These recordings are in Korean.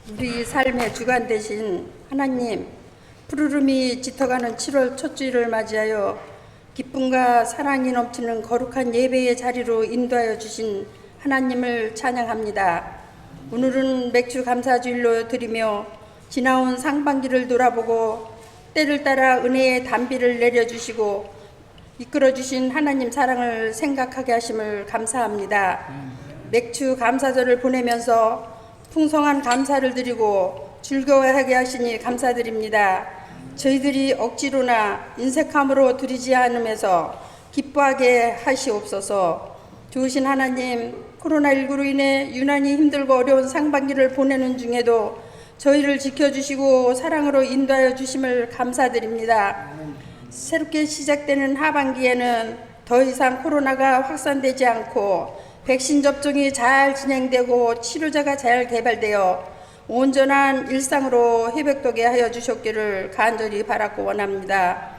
우리 삶의 주관 되신 하나님, 푸르름이 짙어가는 7월 첫 주일을 맞이하여 기쁨과 사랑이 넘치는 거룩한 예배의 자리로 인도하여 주신 하나님을 찬양합니다. 오늘은 맥주 감사주일로 드리며 지나온 상반기를 돌아보고 때를 따라 은혜의 단비를 내려주시고 이끌어주신 하나님 사랑을 생각하게 하심을 감사합니다. 맥주 감사절을 보내면서 풍성한 감사를 드리고 즐거워하게 하시니 감사드립니다. 저희들이 억지로나 인색함으로 드리지 않으면서 기뻐하게 하시옵소서. 좋으신 하나님, 코로나19로 인해 유난히 힘들고 어려운 상반기를 보내는 중에도 저희를 지켜주시고 사랑으로 인도하여 주심을 감사드립니다. 새롭게 시작되는 하반기에는 더 이상 코로나가 확산되지 않고 백신 접종이 잘 진행되고 치료제가 잘 개발되어 온전한 일상으로 회복되게 하여 주셨기를 간절히 바라고 원합니다.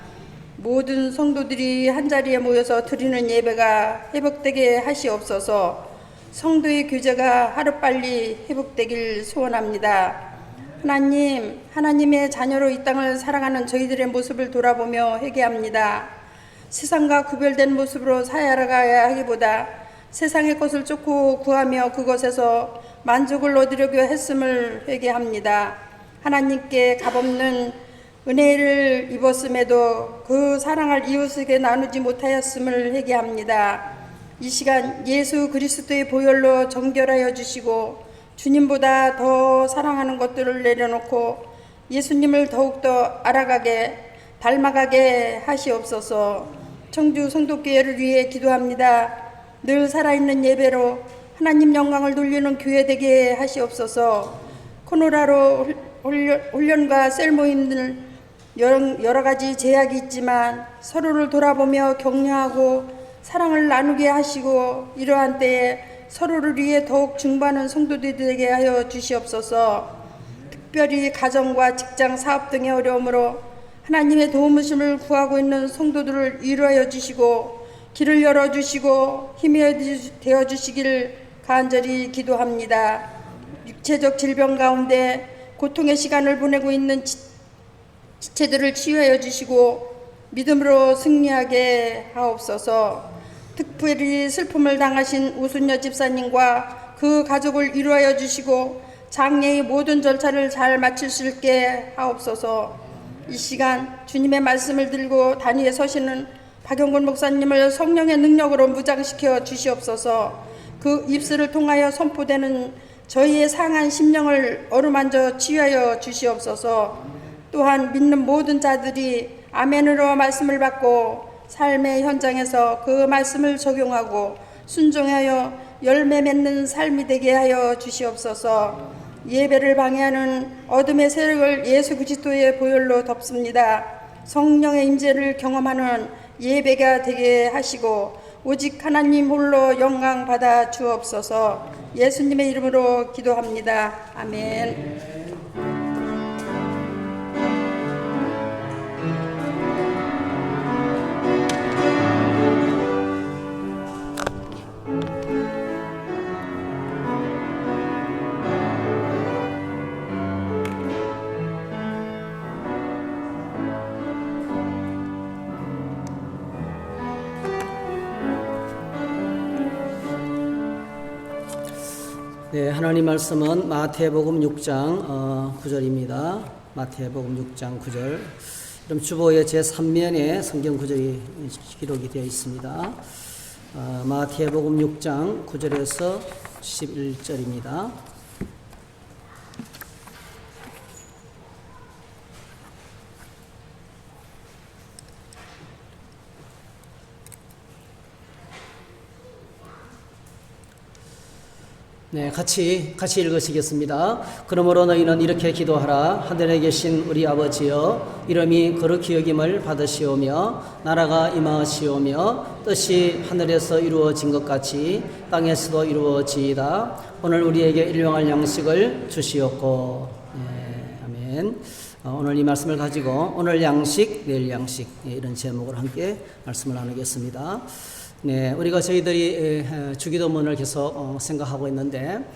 모든 성도들이 한자리에 모여서 드리는 예배가 회복되게 하시옵소서. 성도의 교제가 하루빨리 회복되길 소원합니다. 하나님, 하나님의 자녀로 이 땅을 살아가는 저희들의 모습을 돌아보며 회개합니다. 세상과 구별된 모습으로 살아가야 하기보다 세상의 것을 쫓고 구하며 그것에서 만족을 얻으려고 했음을 회개합니다. 하나님께 값없는 은혜를 입었음에도 그 사랑을 이웃에게 나누지 못하였음을 회개합니다. 이 시간 예수 그리스도의 보혈로 정결하여 주시고 주님보다 더 사랑하는 것들을 내려놓고 예수님을 더욱더 알아가게 닮아가게 하시옵소서. 청주 성도교회를 위해 기도합니다. 늘 살아있는 예배로 하나님 영광을 돌리는 교회 되게 하시옵소서. 코로나로 훈련과 셀 모임들 여러 가지 제약이 있지만 서로를 돌아보며 격려하고 사랑을 나누게 하시고 이러한 때에 서로를 위해 더욱 중보하는 성도들이 되게 하여 주시옵소서. 특별히 가정과 직장, 사업 등의 어려움으로 하나님의 도움을 구하고 있는 성도들을 위로하여 주시고 길을 열어주시고 힘이 되어주시기를 간절히 기도합니다. 육체적 질병 가운데 고통의 시간을 보내고 있는 지체들을 치유하여 주시고 믿음으로 승리하게 하옵소서. 특별히 슬픔을 당하신 우순여 집사님과 그 가족을 위로하여 주시고 장례의 모든 절차를 잘 마칠 수 있게 하옵소서. 이 시간 주님의 말씀을 들고 단위에 서시는 박영근 목사님을 성령의 능력으로 무장시켜 주시옵소서. 그 입술을 통하여 선포되는 저희의 상한 심령을 어루만져 치유하여 주시옵소서. 또한 믿는 모든 자들이 아멘으로 말씀을 받고 삶의 현장에서 그 말씀을 적용하고 순종하여 열매 맺는 삶이 되게 하여 주시옵소서. 예배를 방해하는 어둠의 세력을 예수 그리스도의 보혈로 덮습니다. 성령의 임재를 경험하는 예배가 되게 하시고 오직 하나님 홀로 영광 받아 주옵소서. 예수님의 이름으로 기도합니다. 아멘. 네, 하나님 말씀은 마태복음 6장 9절입니다. 마태복음 6장 9절. 그럼 주보의 제3면에 성경 구절이 기록이 되어 있습니다. 마태복음 6장 9절에서 11절입니다. 네, 같이 읽으시겠습니다. 그러므로 너희는 이렇게 기도하라. 하늘에 계신 우리 아버지여, 이름이 거룩히 여김을 받으시오며 나라가 임하시오며 뜻이 하늘에서 이루어진 것 같이 땅에서도 이루어지이다. 오늘 우리에게 일용할 양식을 주시옵고. 네, 아멘. 오늘 이 말씀을 가지고 오늘 양식, 내일 양식 이런 제목으로 함께 말씀을 나누겠습니다. 네, 우리가 저희들이 주기도문을 계속 생각하고 있는데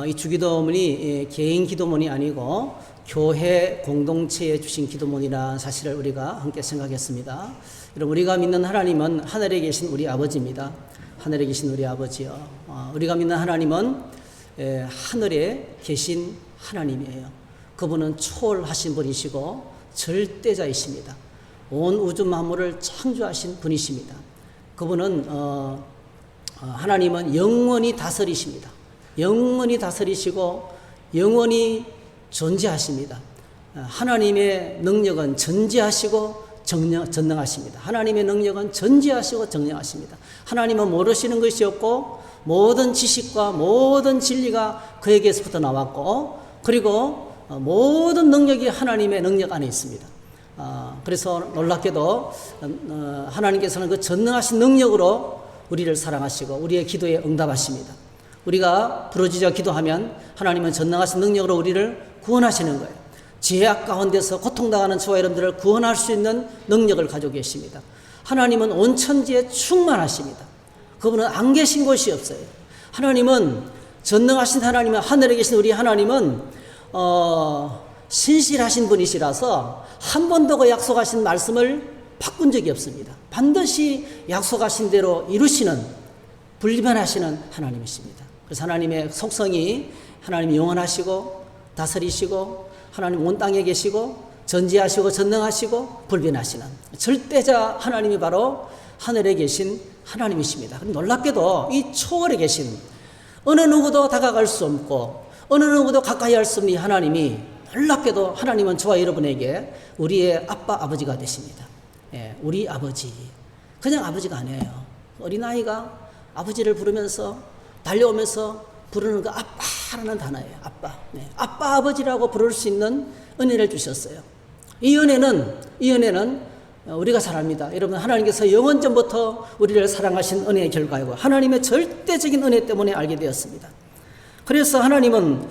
이 주기도문이 개인 기도문이 아니고 교회 공동체에 주신 기도문이라는 사실을 우리가 함께 생각했습니다. 여러분, 우리가 믿는 하나님은 하늘에 계신 우리 아버지입니다. 하늘에 계신 우리 아버지요. 우리가 믿는 하나님은 하늘에 계신 하나님이에요. 그분은 초월하신 분이시고 절대자이십니다. 온 우주 만물을 창조하신 분이십니다. 그분은 하나님은 영원히 다스리십니다. 영원히 다스리시고 영원히 존재하십니다. 하나님의 능력은 전지하시고 전능하십니다. 하나님의 능력은 전지하시고 전능하십니다. 하나님은 모르시는 것이 없고 모든 지식과 모든 진리가 그에게서부터 나왔고, 그리고 모든 능력이 하나님의 능력 안에 있습니다. 그래서 놀랍게도 하나님께서는 그 전능하신 능력으로 우리를 사랑하시고 우리의 기도에 응답하십니다. 우리가 부르짖어 기도하면 하나님은 전능하신 능력으로 우리를 구원하시는 거예요. 죄악 가운데서 고통당하는 저와 여러분들을 구원할 수 있는 능력을 가지고 계십니다. 하나님은 온 천지에 충만하십니다. 그분은 안 계신 곳이 없어요. 하나님은 전능하신 하나님은, 하늘에 계신 우리 하나님은 신실하신 분이시라서 한 번도 그 약속하신 말씀을 바꾼 적이 없습니다. 반드시 약속하신 대로 이루시는, 불변하시는 하나님이십니다. 그래서 하나님의 속성이, 하나님이 영원하시고 다스리시고 하나님 온 땅에 계시고 전지하시고 전능하시고 불변하시는 절대자 하나님이 바로 하늘에 계신 하나님이십니다. 놀랍게도 이 초월에 계신, 어느 누구도 다가갈 수 없고 어느 누구도 가까이 할 수 없는 이 하나님이, 놀랍게도 하나님은 저와 여러분에게 우리의 아빠 아버지가 되십니다. 우리 아버지, 그냥 아버지가 아니에요. 어린아이가 아버지를 부르면서 달려오면서 부르는 그 아빠라는 단어예요. 아빠. 아빠 아버지라고 부를 수 있는 은혜를 주셨어요. 이 은혜는 우리가 잘 압니다. 여러분, 하나님께서 영원전부터 우리를 사랑하신 은혜의 결과이고 하나님의 절대적인 은혜 때문에 알게 되었습니다. 그래서 하나님은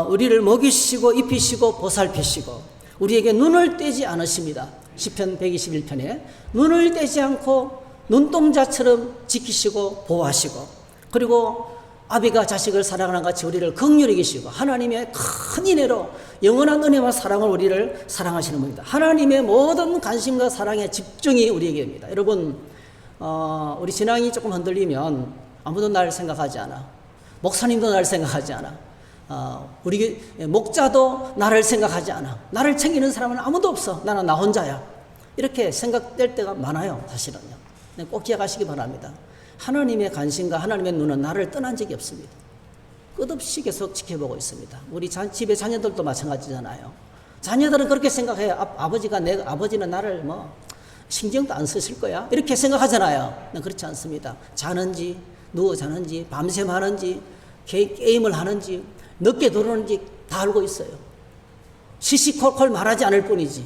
우리를 먹이시고 입히시고 보살피시고 우리에게 눈을 떼지 않으십니다. 시편 121편에 눈을 떼지 않고 눈동자처럼 지키시고 보호하시고, 그리고 아비가 자식을 사랑하는 같이 우리를 긍휼히 여기시고 하나님의 큰 은혜로 영원한 은혜와 사랑을 우리를 사랑하시는 분입니다. 하나님의 모든 관심과 사랑의 집중이 우리에게입니다. 여러분, 우리 신앙이 조금 흔들리면 아무도 날 생각하지 않아. 목사님도 나를 생각하지 않아. 우리 목자도 나를 생각하지 않아. 나를 챙기는 사람은 아무도 없어. 나는 나 혼자야. 이렇게 생각될 때가 많아요, 사실은요. 꼭 기억하시기 바랍니다. 하나님의 관심과 하나님의 눈은 나를 떠난 적이 없습니다. 끝없이 계속 지켜보고 있습니다. 우리 집의 자녀들도 마찬가지잖아요. 자녀들은 그렇게 생각해요. 아버지는 나를 신경도 안 쓰실 거야, 이렇게 생각하잖아요. 그렇지 않습니다. 자는지 누워 자는지 밤샘 하는지 게임을 하는지 늦게 들어오는지 다 알고 있어요. 시시콜콜 말하지 않을 뿐이지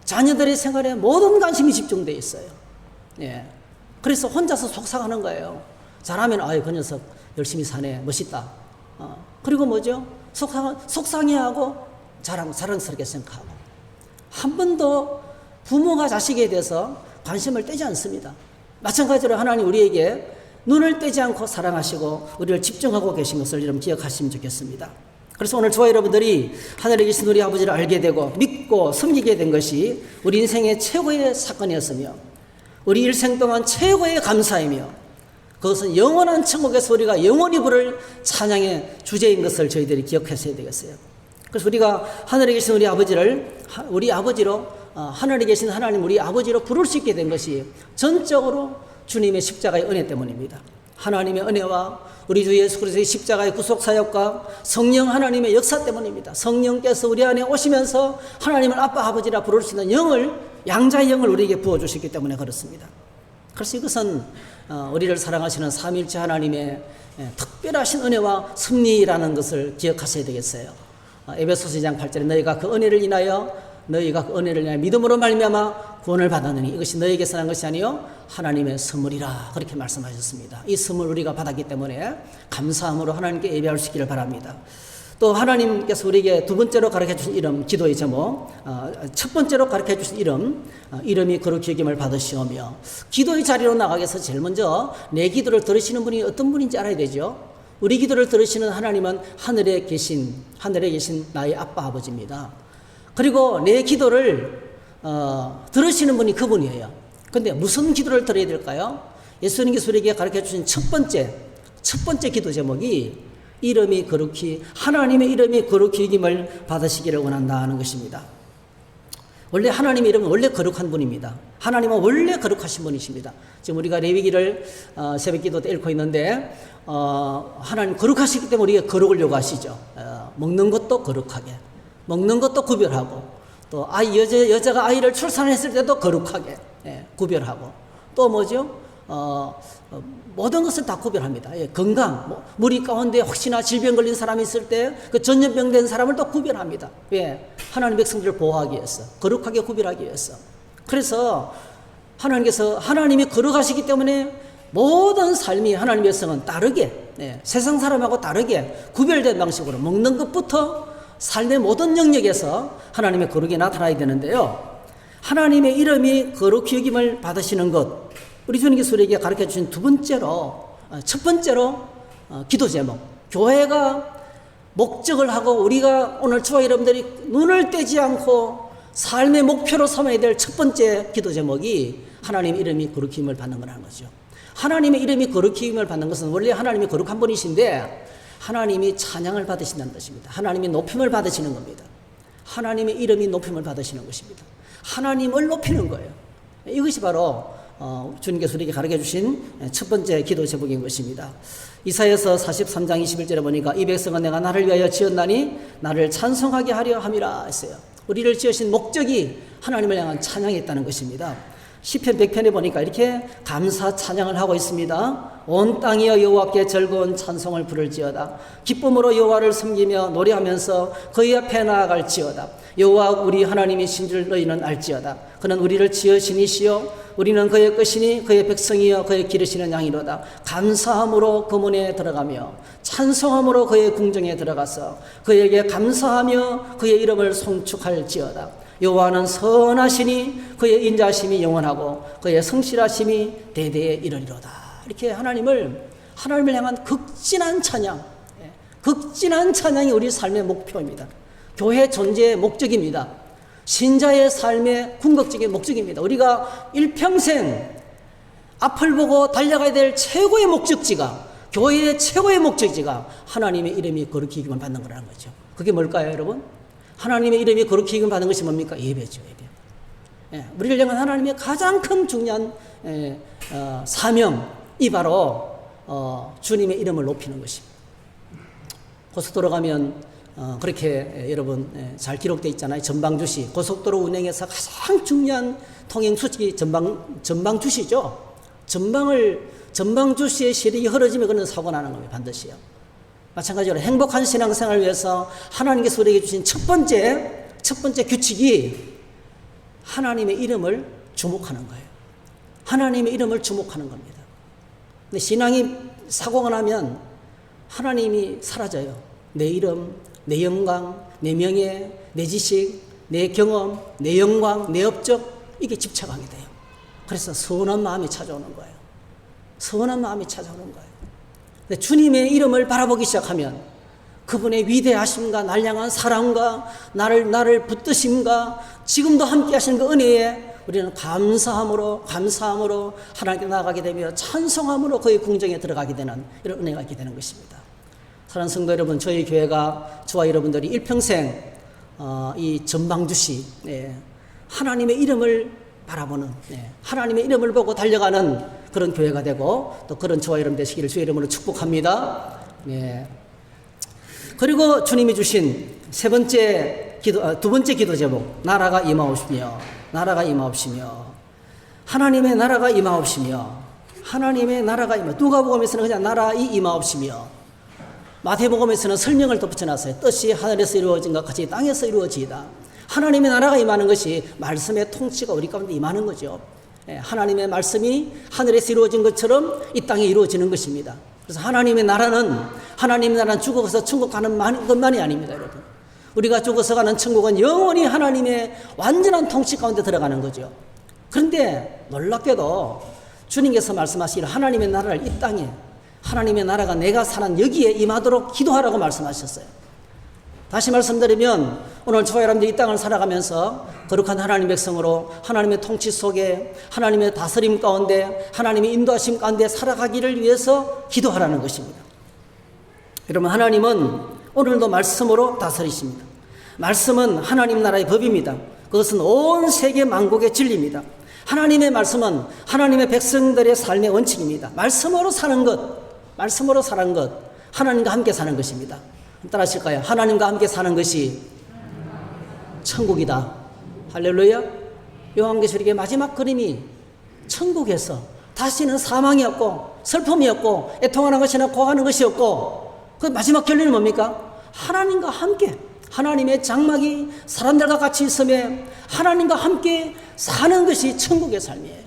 자녀들의 생활에 모든 관심이 집중되어 있어요. 그래서 혼자서 속상하는 거예요. 잘하면 그 녀석 열심히 사네, 멋있다. 그리고 뭐죠? 속상해하고 자랑스럽게 생각하고, 한 번도 부모가 자식에 대해서 관심을 떼지 않습니다. 마찬가지로 하나님 우리에게 눈을 떼지 않고 사랑하시고 우리를 집중하고 계신 것을 여러분 기억하시면 좋겠습니다. 그래서 오늘 저와 여러분들이 하늘에 계신 우리 아버지를 알게 되고 믿고 섬기게 된 것이 우리 인생의 최고의 사건이었으며 우리 일생 동안 최고의 감사이며, 그것은 영원한 천국에서 우리가 영원히 부를 찬양의 주제인 것을 저희들이 기억하셔야 되겠어요. 그래서 우리가 하늘에 계신 우리 아버지를 우리 아버지로, 하늘에 계신 하나님 우리 아버지로 부를 수 있게 된 것이 전적으로 주님의 십자가의 은혜 때문입니다. 하나님의 은혜와 우리 주 예수 그리스도의 십자가의 구속사역과 성령 하나님의 역사 때문입니다. 성령께서 우리 안에 오시면서 하나님을 아빠 아버지라 부를 수 있는 영을, 양자의 영을 우리에게 부어주셨기 때문에 그렇습니다. 그래서 이것은 우리를 사랑하시는 삼위일체 하나님의 특별하신 은혜와 섭리라는 것을 기억하셔야 되겠어요. 에베소서 2장 8절에 너희가 그 은혜를 인하여 믿음으로 말미암아 구원을 받았느니 이것이 너희에게서 난 것이 아니요 하나님의 선물이라, 그렇게 말씀하셨습니다. 이 선물 우리가 받았기 때문에 감사함으로 하나님께 예배할 수 있기를 바랍니다. 또 하나님께서 우리에게 두 번째로 가르쳐 주신 이름, 기도의 제목, 첫 번째로 가르쳐 주신 이름, 이름이 거룩히 여김을 받으시오며, 기도의 자리로 나가기 위해서 제일 먼저 내 기도를 들으시는 분이 어떤 분인지 알아야 되죠. 우리 기도를 들으시는 하나님은 하늘에 계신 나의 아빠 아버지입니다. 그리고 내 기도를 들으시는 분이 그분이에요. 근데 무슨 기도를 들어야 될까요? 예수님께서 우리에게 가르쳐 주신 첫 번째 기도 제목이 하나님의 이름이 거룩히 여김을 받으시기를 원한다는 것입니다. 원래 하나님의 이름은 원래 거룩한 분입니다. 하나님은 원래 거룩하신 분이십니다. 지금 우리가 레위기를 새벽기도 때 읽고 있는데 하나님 거룩하시기 때문에 우리가 거룩을 요구하시죠. 먹는 것도 거룩하게, 먹는 것도 구별하고, 또 여자가 아이를 출산했을 때도 거룩하게 구별하고, 또 뭐죠? 모든 것을 다 구별합니다. 건강, 무리 가운데 혹시나 질병 걸린 사람이 있을 때 그 전염병 된 사람을 또 구별합니다. 왜? 하나님 백성들을 보호하기 위해서, 거룩하게 구별하기 위해서. 그래서 하나님이 거룩하시기 때문에 모든 삶이 하나님의 백성은 다르게, 세상 사람하고 다르게 구별된 방식으로 먹는 것부터 삶의 모든 영역에서 하나님의 거룩이 나타나야 되는데요. 하나님의 이름이 거룩히 여김을 받으시는 것, 우리 주님께서 우리에게 가르쳐 주신 첫 번째로 기도 제목, 교회가 목적을 하고 우리가 오늘 저와 여러분들이 눈을 떼지 않고 삶의 목표로 삼아야 될 첫 번째 기도 제목이 하나님의 이름이 거룩히 여김을 받는 거라는 거죠. 하나님의 이름이 거룩히 여김을 받는 것은 원래 하나님이 거룩한 분이신데 하나님이 찬양을 받으신다는 것입니다. 하나님이 높임을 받으시는 겁니다. 하나님의 이름이 높임을 받으시는 것입니다. 하나님을 높이는 거예요. 이것이 바로 주님께서 우리에게 가르쳐 주신 첫 번째 기도 제목인 것입니다. 이사야서 43장 21절에 보니까 이 백성은 내가 나를 위하여 지었나니 나를 찬송하게 하려 함이라 했어요. 우리를 지으신 목적이 하나님을 향한 찬양이었다는 것입니다. 시편 100편에 보니까 이렇게 감사 찬양을 하고 있습니다. 온 땅이여 여호와께 즐거운 찬송을 부를지어다. 기쁨으로 여호와를 섬기며 노래하면서 그의 앞에 나아갈지어다. 여호와 우리 하나님이신 줄 너희는 알지어다. 그는 우리를 지으시니시여 우리는 그의 것이니 그의 백성이여 그의 기르시는 양이로다. 감사함으로 그 문에 들어가며 찬송함으로 그의 궁정에 들어가서 그에게 감사하며 그의 이름을 송축할지어다. 여호와는 선하시니 그의 인자심이 영원하고 그의 성실하심이 대대에 이르리로다. 이렇게 하나님을 향한 극진한 찬양이 우리 삶의 목표입니다. 교회 존재의 목적입니다. 신자의 삶의 궁극적인 목적입니다. 우리가 일평생 앞을 보고 달려가야 될 최고의 목적지가, 교회의 최고의 목적지가 하나님의 이름이 거룩히 여김을 받는 거라는 거죠. 그게 뭘까요, 여러분? 하나님의 이름이 거룩히 여김을 받는 것이 뭡니까? 예배죠, 예배. 우리를 향한 하나님의 가장 큰 중요한 사명이 바로 주님의 이름을 높이는 것입니다. 고속도로 가면 그렇게 여러분 잘 기록되어 있잖아요. 전방주시, 고속도로 운행에서 가장 중요한 통행 수칙이 전방주시죠. 전방주시의 시력이 흐려지면 그는 사고 나는 겁니다. 반드시요. 마찬가지로 행복한 신앙생활을 위해서 하나님께서 우리에게 주신 첫 번째 규칙이 하나님의 이름을 주목하는 거예요. 하나님의 이름을 주목하는 겁니다. 근데 신앙이 사고가 나면 하나님이 사라져요. 내 이름, 내 영광, 내 명예, 내 지식, 내 경험, 내 영광, 내 업적, 이게 집착하게 돼요. 그래서 서운한 마음이 찾아오는 거예요. 서운한 마음이 찾아오는 거예요. 근데 주님의 이름을 바라보기 시작하면 그분의 위대하심과 날 향한 사랑과 나를 붙드심과 지금도 함께 하시는 그 은혜에 우리는 감사함으로 하나님께 나아가게 되며 찬송함으로 그의 궁정에 들어가게 되는 이런 은혜가 있게 되는 것입니다. 사랑하는 성도 여러분, 저희 교회가 저와 여러분들이 일평생 이 전방주시 하나님의 이름을 바라보는 하나님의 이름을 보고 달려가는 그런 교회가 되고 또 그런 저와 여러분 되시기를 주의 이름으로 축복합니다. 그리고 주님이 주신 두 번째 기도 제목, 나라가 임하옵시며 하나님의 나라가 임하옵시며 누가복음에서는 그냥 나라이 임하옵시며 마태복음에서는 설명을 덧붙여놨어요. 뜻이 하늘에서 이루어진 것 같이 땅에서 이루어지이다. 하나님의 나라가 임하는 것이 말씀의 통치가 우리 가운데 임하는 거죠. 하나님의 말씀이 하늘에서 이루어진 것처럼 이 땅에 이루어지는 것입니다. 그래서 하나님의 나라는 죽어서 천국 가는 것만이 아닙니다, 여러분. 우리가 죽어서 가는 천국은 영원히 하나님의 완전한 통치 가운데 들어가는 거죠. 그런데 놀랍게도 주님께서 말씀하시기를 하나님의 나라를 이 땅에, 하나님의 나라가 내가 사는 여기에 임하도록 기도하라고 말씀하셨어요. 다시 말씀드리면 오늘 저와 여러분들이 이 땅을 살아가면서 거룩한 하나님의 백성으로 하나님의 통치 속에, 하나님의 다스림 가운데, 하나님의 인도하심 가운데 살아가기를 위해서 기도하라는 것입니다. 여러분, 하나님은 오늘도 말씀으로 다스리십니다. 말씀은 하나님 나라의 법입니다. 그것은 온 세계 만국의 진리입니다. 하나님의 말씀은 하나님의 백성들의 삶의 원칙입니다. 말씀으로 사는 것, 하나님과 함께 사는 것입니다. 따라하실까요? 하나님과 함께 사는 것이 천국이다. 할렐루야. 요한계시록의 마지막 그림이 천국에서 다시는 사망이 없고 슬픔이 없고 애통하는 것이나 고하는 것이 없고, 그 마지막 결론이 뭡니까? 하나님과 함께, 하나님의 장막이 사람들과 같이 있으며 하나님과 함께 사는 것이 천국의 삶이에요.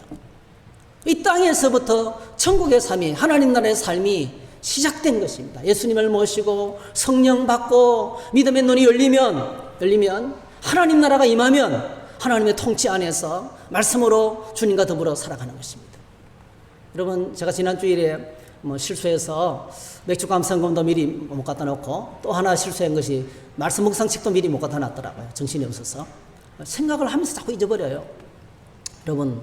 이 땅에서부터 천국의 삶이, 하나님 나라의 삶이 시작된 것입니다. 예수님을 모시고 성령 받고 믿음의 눈이 열리면 하나님 나라가 임하면 하나님의 통치 안에서 말씀으로 주님과 더불어 살아가는 것입니다. 여러분, 제가 지난 주일에 실수해서 맥주 감상금도 미리 못 갖다 놓고, 또 하나 실수한 것이 말씀 묵상책도 미리 못 갖다 놨더라고요. 정신이 없어서. 생각을 하면서 자꾸 잊어버려요. 여러분,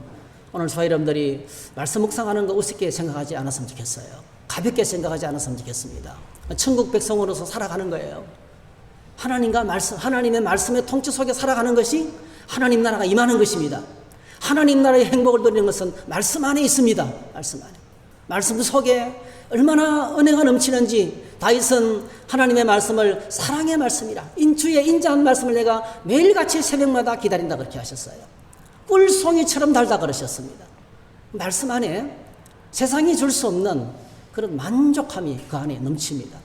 오늘 저와 여러분들이 말씀 묵상하는 거 우습게 생각하지 않았으면 좋겠어요. 가볍게 생각하지 않았으면 좋겠습니다. 천국 백성으로서 살아가는 거예요. 하나님의 말씀의 통치 속에 살아가는 것이 하나님 나라가 임하는 것입니다. 하나님 나라의 행복을 누리는 것은 말씀 안에 있습니다. 말씀 안에. 말씀 속에 얼마나 은혜가 넘치는지, 다윗은 하나님의 말씀을 사랑의 말씀이라, 주의 인자한 말씀을 내가 매일같이 새벽마다 기다린다 그렇게 하셨어요. 꿀송이처럼 달다 그러셨습니다. 말씀 안에 세상이 줄 수 없는 그런 만족함이 그 안에 넘칩니다.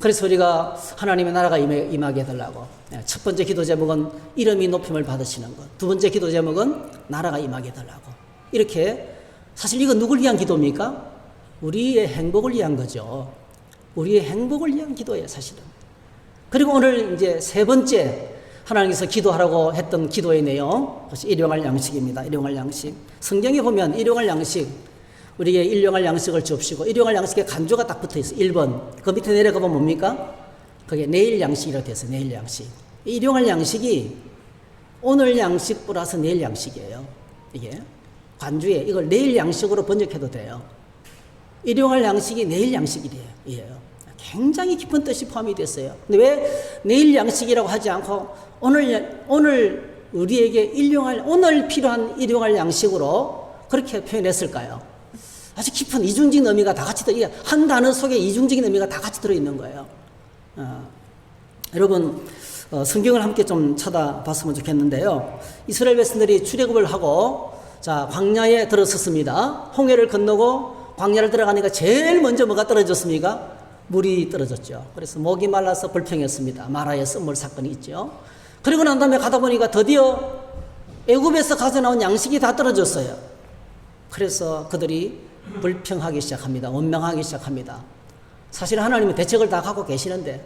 그래서 우리가 하나님의 나라가 임하게 해달라고, 첫 번째 기도 제목은 이름이 높임을 받으시는 것, 두 번째 기도 제목은 나라가 임하게 해달라고. 이렇게, 사실 이건 누굴 위한 기도입니까? 우리의 행복을 위한 거죠. 우리의 행복을 위한 기도예요, 사실은. 그리고 오늘 이제 세 번째 하나님께서 기도하라고 했던 기도의 내용, 그것이 일용할 양식입니다. 일용할 양식. 성경에 보면 일용할 양식, 우리에게 일용할 양식을 주옵시고, 일용할 양식에 간주가 딱 붙어 있어요. 1번. 그 밑에 내려가보면 뭡니까? 그게 내일 양식이라고 되어 있어요. 내일 양식. 이 일용할 양식이 오늘 양식 플러스 내일 양식이에요. 이게 간주에 이걸 내일 양식으로 번역해도 돼요. 일용할 양식이 내일 양식이에요. 굉장히 깊은 뜻이 포함이 됐어요. 근데 왜 내일 양식이라고 하지 않고 오늘 우리에게 오늘 필요한 일용할 양식으로 그렇게 표현했을까요? 아주 깊은 이중적인 의미가 다 같이 한 단어 속에 이중적인 의미가 다 같이 들어있는 거예요. 여러분, 성경을 함께 좀 찾아봤으면 좋겠는데요. 이스라엘 백성들이 출애굽을 하고 자 광야에 들어섰습니다. 홍해를 건너고 광야를 들어가니까 제일 먼저 뭐가 떨어졌습니까? 물이 떨어졌죠. 그래서 목이 말라서 불평했습니다. 마라의 썸물 사건이 있죠. 그리고 난 다음에 가다 보니까 드디어 애굽에서 가져 나온 양식이 다 떨어졌어요. 그래서 그들이 불평하기 시작합니다. 원망하기 시작합니다. 사실 하나님은 대책을 다 갖고 계시는데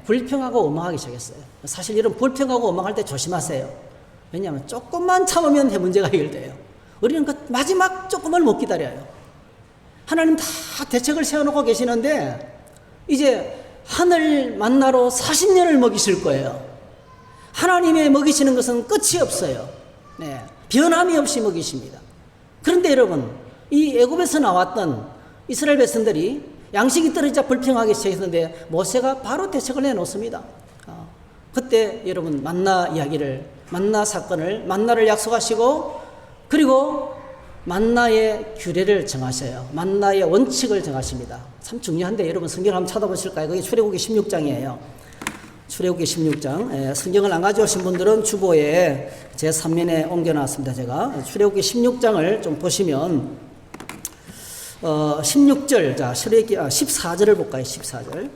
불평하고 원망하기 시작했어요. 사실 이런 불평하고 원망할 때 조심하세요. 왜냐하면 조금만 참으면 문제가 해결돼요. 우리는 그 마지막 조금을 못 기다려요. 하나님 다 대책을 세워놓고 계시는데 이제 하늘 만나로 40년을 먹이실 거예요. 하나님의 먹이시는 것은 끝이 없어요. 변함이 없이 먹이십니다. 그런데 여러분, 이 애굽에서 나왔던 이스라엘 백성들이 양식이 떨어지자 불평하기 시작했는데 모세가 바로 대책을 내놓습니다. 그때 여러분 만나 사건을, 만나를 약속하시고, 그리고 만나의 규례를 정하셔요. 만나의 원칙을 정하십니다. 참 중요한데 여러분 성경을 한번 찾아보실까요? 그게 출애굽기 16장이에요. 출애굽기 16장. 성경을 안 가져오신 분들은 주보에 제 3면에 옮겨놨습니다. 제가 출애굽기 16장을 좀 보시면 16절, 자 출애굽기 14절을 볼까요? 14절.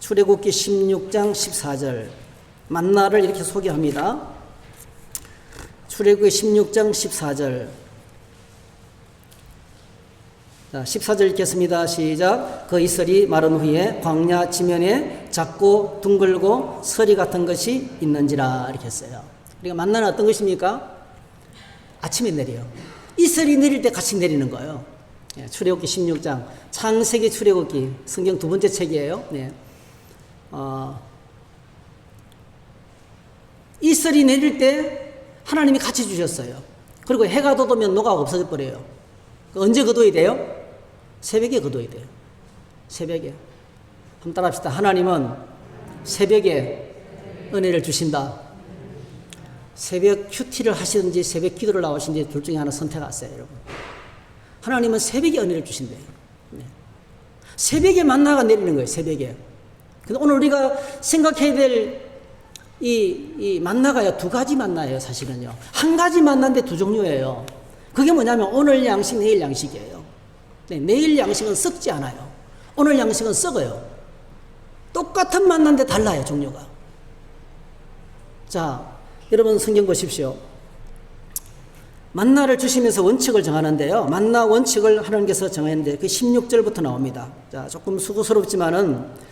출애굽기 16장 14절. 만나를 이렇게 소개합니다. 출애굽기 16장 14절. 자, 14절 읽겠습니다. 시작. 그 이슬이 마른 후에 광야 지면에 작고 둥글고 서리 같은 것이 있는지라 이렇게 했어요. 우리가 만나는 어떤 것입니까? 아침에 내려요. 이슬이 내릴 때 같이 내리는 거예요. 예, 출애굽기 16장 창세기 출애굽기 성경 두 번째 책이에요. 네. 이슬이 내릴 때 하나님이 같이 주셨어요. 그리고 해가 돋으면 녹아가 없어져 버려요. 언제 거둬야 돼요? 새벽에 거둬야 돼요. 새벽에. 한번 따라합시다. 하나님은 새벽에 은혜를 주신다. 새벽 큐티를 하시든지 새벽 기도를 나오시든지 둘 중에 하나 선택하세요, 여러분. 하나님은 새벽에 은혜를 주신대요. 네. 새벽에 만나가 내리는 거예요, 새벽에. 근데 오늘 우리가 생각해야 될 이 만나가요, 두 가지 만나예요, 사실은요. 한 가지 만나인데 두 종류예요. 그게 뭐냐면 오늘 양식, 내일 양식이에요. 네, 내일 양식은 썩지 않아요. 오늘 양식은 썩어요. 똑같은 만나인데 달라요, 종류가. 자, 여러분 성경 보십시오. 만나를 주시면서 원칙을 정하는데요. 만나 원칙을 하나님께서 정했는데 그 16절부터 나옵니다. 자, 조금 수고스럽지만은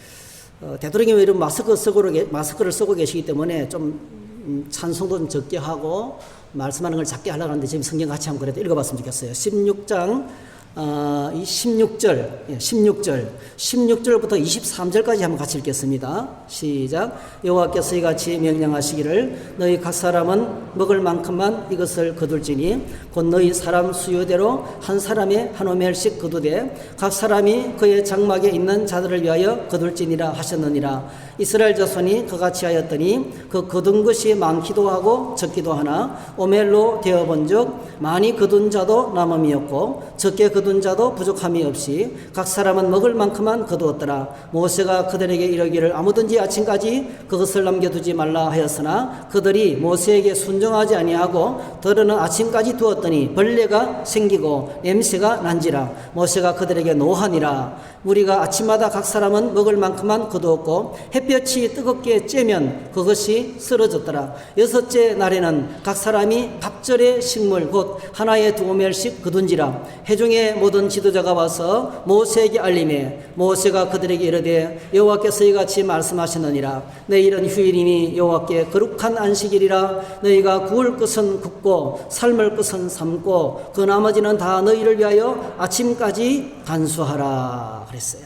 되도록이면 이런 마스크를 쓰고 계시기 때문에 좀 찬송도 좀 적게 하고 말씀하는 걸 작게 하려고 하는데 지금 성경 같이 한번 그래도 읽어봤으면 좋겠어요. 16장 이 16절부터 23절까지 한번 같이 읽겠습니다. 시작. 여호와께서 이같이 명령하시기를 너희 각 사람은 먹을 만큼만 이것을 거둘지니 곧 너희 사람 수요대로 한 사람의 한 오멜씩 거두되 각 사람이 그의 장막에 있는 자들을 위하여 거둘지니라 하셨느니라. 이스라엘 자손이 그같이 하였더니 그 거둔 것이 많기도 하고 적기도 하나 오멜로 되어본즉 많이 거둔 자도 남음이었고 적게 거둔 자도 부족함이 없이 각 사람은 먹을 만큼만 거두었더라. 모세가 그들에게 이르기를 아무든지 아침까지 그것을 남겨두지 말라 하였으나 그들이 모세에게 순종하지 아니하고 더러는 아침까지 두었더니 벌레가 생기고 냄새가 난지라. 모세가 그들에게 노하니라. 우리가 아침마다 각 사람은 먹을 만큼만 거두었고 햇볕이 뜨겁게 쬐면 그것이 쓰러졌더라. 여섯째 날에는 각 사람이 갑절의 식물 곧 하나에 두 오멜씩 거둔지라. 회중의 모든 지도자가 와서 모세에게 알림해 모세가 그들에게 이르되 여호와께서 이같이 말씀하셨느니라. 내일은 휴일이니 여호와께 거룩한 안식일이라. 너희가 구울 것은 굽고 삶을 것은 삶고 그 나머지는 다 너희를 위하여 아침까지 간수하라 그랬어요.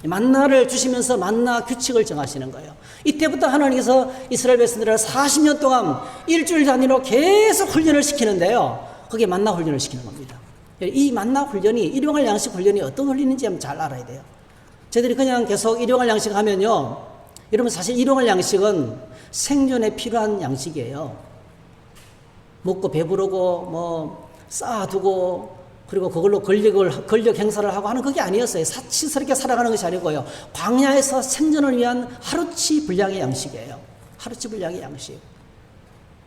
만나를 주시면서 만나 규칙을 정하시는 거예요. 이때부터 하나님께서 이스라엘 백성들을 40년 동안 일주일 단위로 계속 훈련을 시키는데요. 그게 만나 훈련을 시키는 겁니다. 이 만나 훈련이 일용할 양식 훈련이 어떤 훈련인지 한번 잘 알아야 돼요. 저희들이 그냥 계속 일용할 양식 하면요, 여러분 사실 일용할 양식은 생존에 필요한 양식이에요. 먹고 배부르고 뭐 쌓아두고 그리고 그걸로 권력 행사를 하고 하는 그게 아니었어요. 사치스럽게 살아가는 것이 아니고요. 광야에서 생존을 위한 하루치 분량의 양식이에요. 하루치 분량의 양식.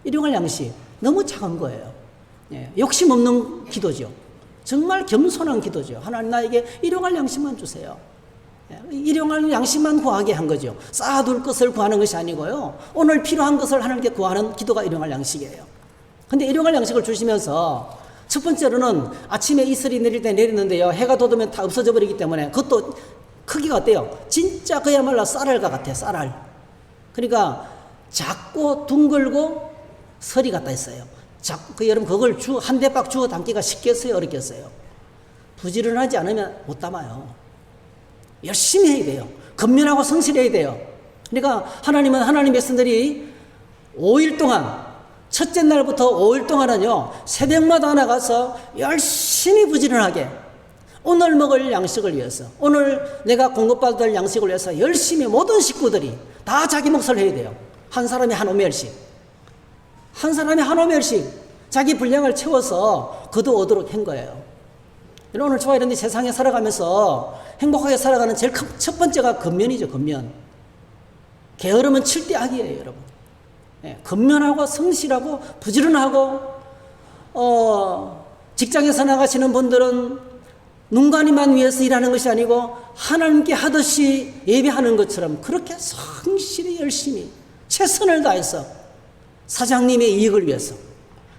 일용할 양식 너무 작은 거예요. 예, 욕심 없는 기도죠. 정말 겸손한 기도죠. 하나님 나에게 일용할 양식만 주세요. 예, 일용할 양식만 구하게 한 거죠. 쌓아둘 것을 구하는 것이 아니고요. 오늘 필요한 것을 하나님께 구하는 기도가 일용할 양식이에요. 근데 일용할 양식을 주시면서 첫 번째로는 아침에 이슬이 내릴 때 내리는데요. 해가 돋으면 다 없어져 버리기 때문에 그것도 크기가 어때요? 진짜 그야말로 쌀알과 같아요. 쌀알. 그러니까 작고 둥글고 서리 같다 했어요. 여러분 그걸 한 대박 주워 담기가 쉽겠어요? 어렵겠어요? 부지런하지 않으면 못 담아요. 열심히 해야 돼요. 근면하고 성실해야 돼요. 그러니까 하나님은 하나님 백성들이 5일 동안 첫째 날부터 5일 동안은요, 새벽마다 나가서 열심히 부지런하게 오늘 먹을 양식을 위해서, 오늘 내가 공급받을 양식을 위해서 열심히 모든 식구들이 다 자기 몫을 해야 돼요. 한 사람이 한 오멜씩. 한 사람이 한 오멜씩 자기 분량을 채워서 거두오도록 한 거예요. 오늘 저와 이런 세상에 살아가면서 행복하게 살아가는 제일 첫 번째가 근면이죠, 근면. 게으름은 7대 악이에요, 여러분. 예, 근면하고 성실하고 부지런하고 직장에서 나가시는 분들은 눈가니만 위해서 일하는 것이 아니고 하나님께 하듯이 예배하는 것처럼 그렇게 성실히 열심히 최선을 다해서 사장님의 이익을 위해서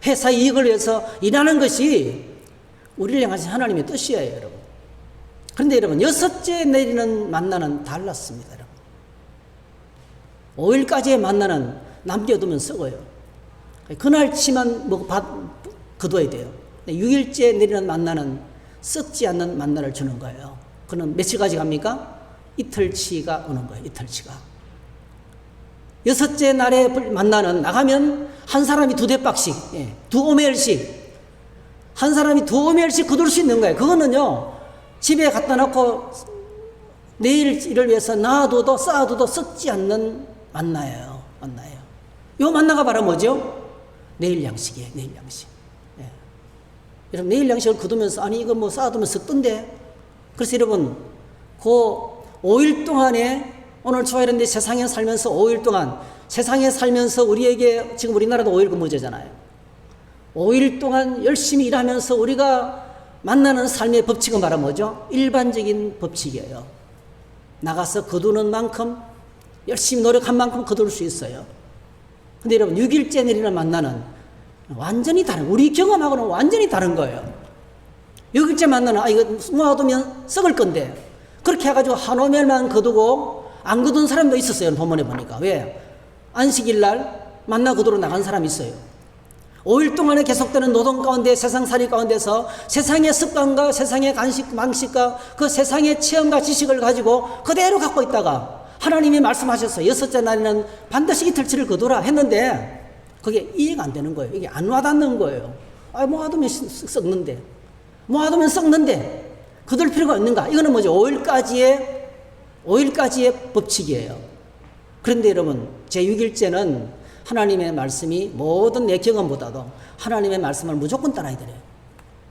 회사 이익을 위해서 일하는 것이 우리를 향하신 하나님의 뜻이에요, 여러분. 그런데 여러분, 여섯째 내리는 만나는 달랐습니다. 여러분. 5일까지의 만나는 남겨두면 썩어요. 그날치만 거둬야 돼요. 6일째 내리는 만나는 썩지 않는 만나를 주는 거예요. 그는 며칠까지 갑니까? 이틀치가 오는 거예요. 이틀치가. 여섯째 날에 만나는 나가면 한 사람이 2대박씩, 두 오멜씩, 한 사람이 2오멜씩 거둘 수 있는 거예요. 그거는요, 집에 갖다 놓고 내일을 위해서 놔둬도 쌓아둬도 썩지 않는 만나예요. 만나예요. 요 만나가 바로 뭐죠? 내일 양식이에요. 내일 양식. 여러분, 내일 양식을 거두면서 아니 이거 뭐 쌓아두면 썩던데. 그래서 여러분, 그 5일 동안에 오늘 초하는데 세상에 살면서 5일 동안 세상에 살면서 우리에게 지금 우리나라도 5일 근무제잖아요. 5일 동안 열심히 일하면서 우리가 만나는 삶의 법칙은 바로 뭐죠? 일반적인 법칙이에요. 나가서 거두는 만큼 열심히 노력한 만큼 거둘 수 있어요. 근데 여러분, 6일째 내리는 만나는 완전히 다른, 우리 경험하고는 완전히 다른 거예요. 6일째 만나는 이거 모아두면 썩을 건데 그렇게 해가지고 한 오멜만 거두고 안 거둔 사람도 있었어요. 본문에 보니까. 왜? 안식일 날 만나 거두러 나간 사람이 있어요. 5일 동안에 계속되는 노동 가운데 세상살이 가운데서 세상의 습관과 세상의 간식, 방식과 그 세상의 체험과 지식을 가지고 그대로 갖고 있다가 하나님이 말씀하셨어요. 여섯째 날에는 반드시 이틀치를 거두라 했는데 그게 이해가 안 되는 거예요. 이게 안 와닿는 거예요. 모아두면 썩는데. 모아두면 썩는데 거둘 필요가 있는가? 이거는 뭐죠? 5일까지의 법칙이에요. 그런데 여러분, 제6일째는 하나님의 말씀이 모든 내 경험보다도 하나님의 말씀을 무조건 따라야 돼요.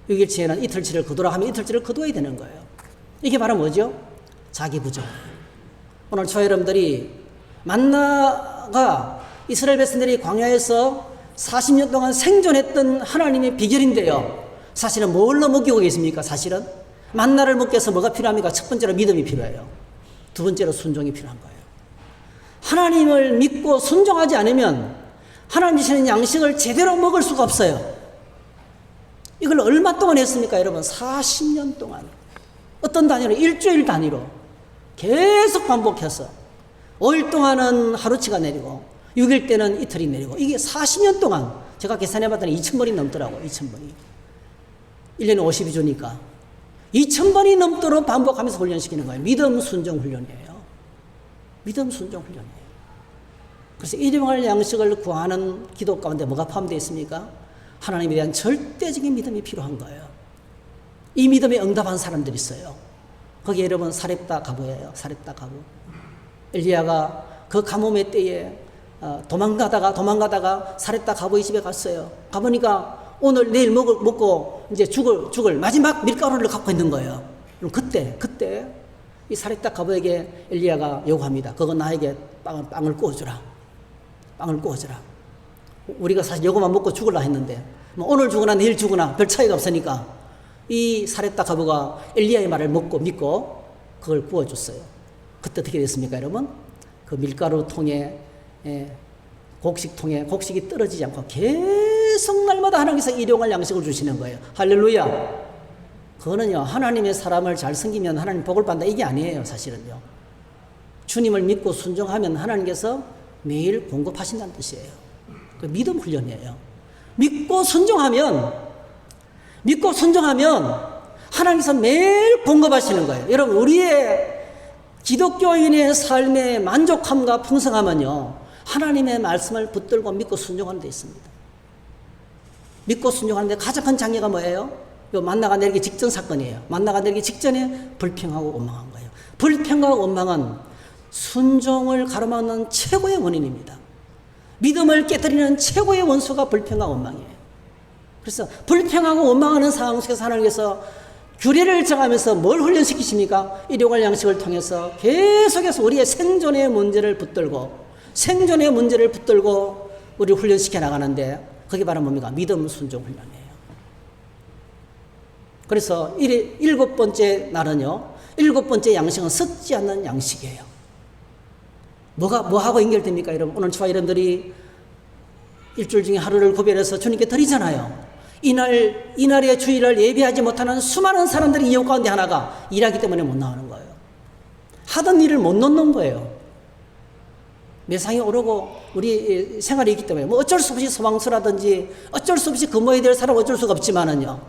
6일째는 이틀치를 거두라 하면 이틀치를 거두어야 되는 거예요. 이게 바로 뭐죠? 자기 부족. 오늘 저 여러분들이 만나가 이스라엘 백성들이 광야에서 40년 동안 생존했던 하나님의 비결인데요. 사실은 뭘로 먹이고 계십니까? 사실은 만나를 먹기 위해서 뭐가 필요합니까? 첫 번째로 믿음이 필요해요. 두 번째로 순종이 필요한 거예요. 하나님을 믿고 순종하지 않으면 하나님 주시는 양식을 제대로 먹을 수가 없어요. 이걸 얼마 동안 했습니까? 여러분, 40년 동안. 어떤 단위로? 일주일 단위로 계속 반복해서 5일 동안은 하루치가 내리고 6일 때는 이틀이 내리고 이게 40년 동안 제가 계산해봤더니 2,000번이 넘더라고요. 2,000번이. 1년에 52주니까 2,000번이 넘도록 반복하면서 훈련시키는 거예요. 믿음 순종 훈련이에요. 믿음 순종 훈련이에요. 그래서 일용할 양식을 구하는 기도 가운데 뭐가 포함되어 있습니까? 하나님에 대한 절대적인 믿음이 필요한 거예요. 이 믿음에 응답한 사람들이 있어요. 거기에 여러분 사렙다 가부예요. 사렙다 가부. 엘리야가 그 가뭄의 때에 도망가다가 사렙다 가부의 집에 갔어요. 가보니까 오늘 내일 먹고 이제 죽을 마지막 밀가루를 갖고 있는 거예요. 그럼 그때 이 사렙다 가부에게 엘리야가 요구합니다. 그거 나에게 빵을 구워주라. 빵을 구워주라. 우리가 사실 요거만 먹고 죽으려 했는데 뭐 오늘 죽으나 내일 죽으나 별 차이가 없으니까 이 사렙다 가부가 엘리야의 말을 믿고 그걸 구워줬어요. 그때 어떻게 됐습니까, 여러분? 그 밀가루 통에 곡식이 떨어지지 않고 계속 날마다 하나님께서 일용할 양식을 주시는 거예요. 할렐루야. 그거는요, 하나님의 사람을 잘 섬기면 하나님 복을 받는다 이게 아니에요. 사실은요, 주님을 믿고 순종하면 하나님께서 매일 공급하신다는 뜻이에요. 그 믿음 훈련이에요. 믿고 순종하면 하나님께서 매일 공급하시는 거예요. 여러분, 우리의 기독교인의 삶의 만족함과 풍성함은요, 하나님의 말씀을 붙들고 믿고 순종하는 데 있습니다. 믿고 순종하는데 가장 큰 장애가 뭐예요? 요 만나가 내리기 직전 사건이에요. 만나가 내리기 직전에 불평하고 원망한 거예요. 불평과 원망은 순종을 가로막는 최고의 원인입니다. 믿음을 깨뜨리는 최고의 원수가 불평과 원망이에요. 그래서 불평하고 원망하는 상황 속에서 하나님께서 규례를 정하면서 뭘 훈련시키십니까? 일용할 양식을 통해서 계속해서 우리의 생존의 문제를 붙들고 우리를 훈련시켜 나가는데 그게 바로 뭡니까? 믿음 순종 훈련이에요. 그래서 7번째 날은요, 7번째 양식은 썩지 않는 양식이에요. 뭐하고 연결됩니까, 여러분? 오늘 저와 여러분들이 일주일 중에 하루를 구별해서 주님께 드리잖아요. 이날의 주일을 예배하지 못하는 수많은 사람들이 이유 가운데 하나가 일하기 때문에 못 나오는 거예요. 하던 일을 못 놓는 거예요. 매상이 오르고 우리 생활이 있기 때문에 뭐 어쩔 수 없이 소방서라든지 어쩔 수 없이 근무해야 될 사람 어쩔 수가 없지만은요.